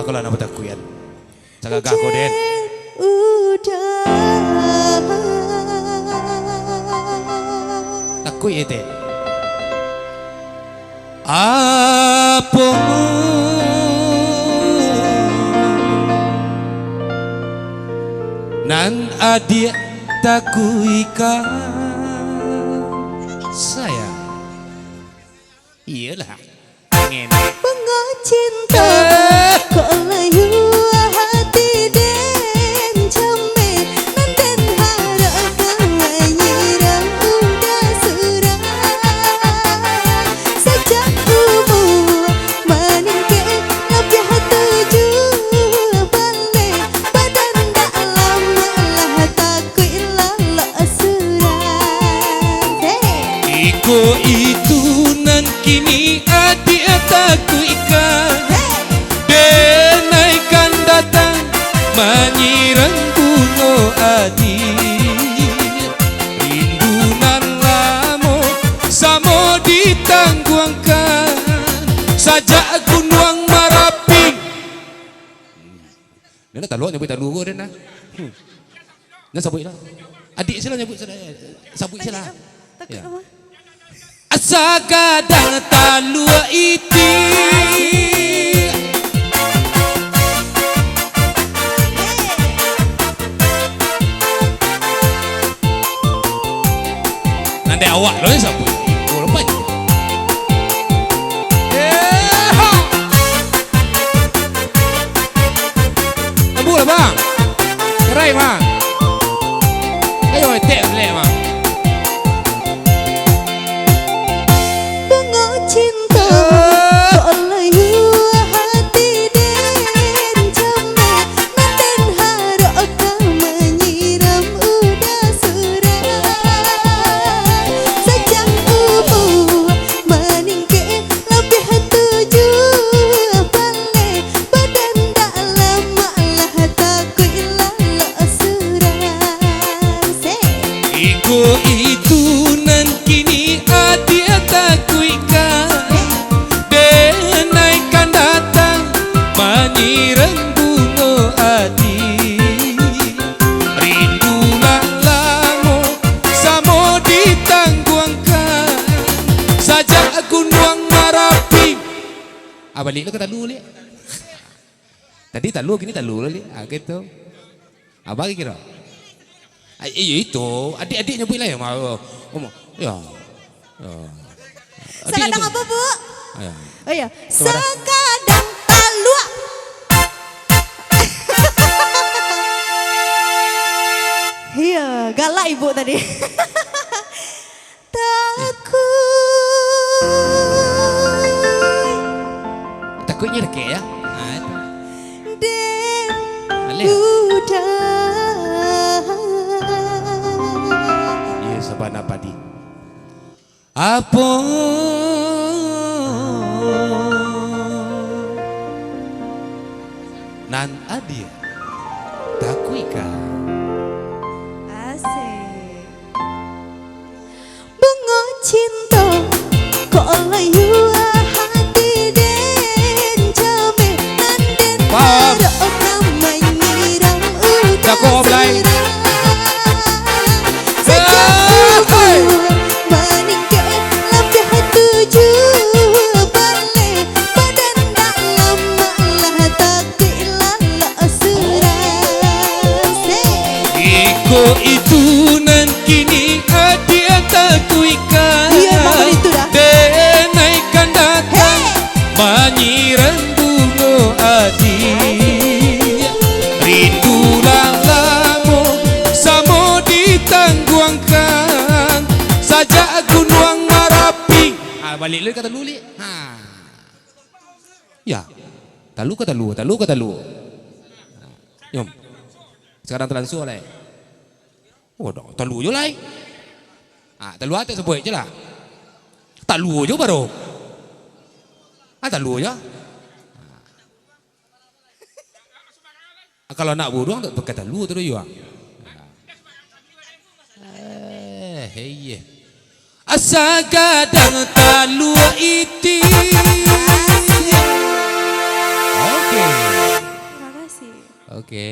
Kalau nama takuyan, sangat gak koden. Takut itu. Apa nan adik takuikan saya. Iyalah angin. Bunga cinta kok layu hati den camen nan den harap menyirang udah surah sejak umur meningke lebih tujuh balik badan dalam malah takut lalu surah Iko itu nan kini adik takut ikan denaikan datang menyirang bunga adik rindunan lamo samo ditangguangkan sajak gunung Marapi. Dia tak luar nyebut tak luar dia nak. Dia sabut lah. Adik sila nyebut sabut sila. Ya. Asa kadang talua iti nanti awak loh sabut. Oh lepas. Lampu lah bang. Kerai bang. Ayo tek lek bang. cinta kok layu hati den camen nan den harap kau menyiram udah surah sejak umur meningke lebih tujuh balik badan dalam malah takut lalu surah Iko itu nan kini adik takuikan denaikan datang menyirang bunga adik rindulah lamo samo ditangguangkan sajak gunung Marapi. Balik lu ke talu li. Tadi talu kini talu li. Gitu. Abang kira. Itu adik-adik nyebut lah ya. Ya. Sekadang apa bu? Ya. Oh iya, sekadang talua. Iya, galak ibu tadi. Takutnya deket ya. Den udah. Iya sabana padi. Apa nan adia takuika asik bunga cinta kok layu hati den camen nan den harap menyiram udah surah sejak umur meningke lebih tujuh balik badan dalam malah takut lalu surah Iko itu nan kini adik takuikan denaikan datang menyirang bunga adik rindulah lamo samo ditangguangkan sajak gunung Marapi. Balik lu kata lu li. Ya. Talu kata lu. Yom. Sekarang transfer lah. Oh, talu je lah. Talu atas sebut je lah. Talu je baru. Talu je. Kalau nak buruang tak pakai talu tu juga. Hei. Asa gadang talua iti. Oke. Terima kasih. Oke.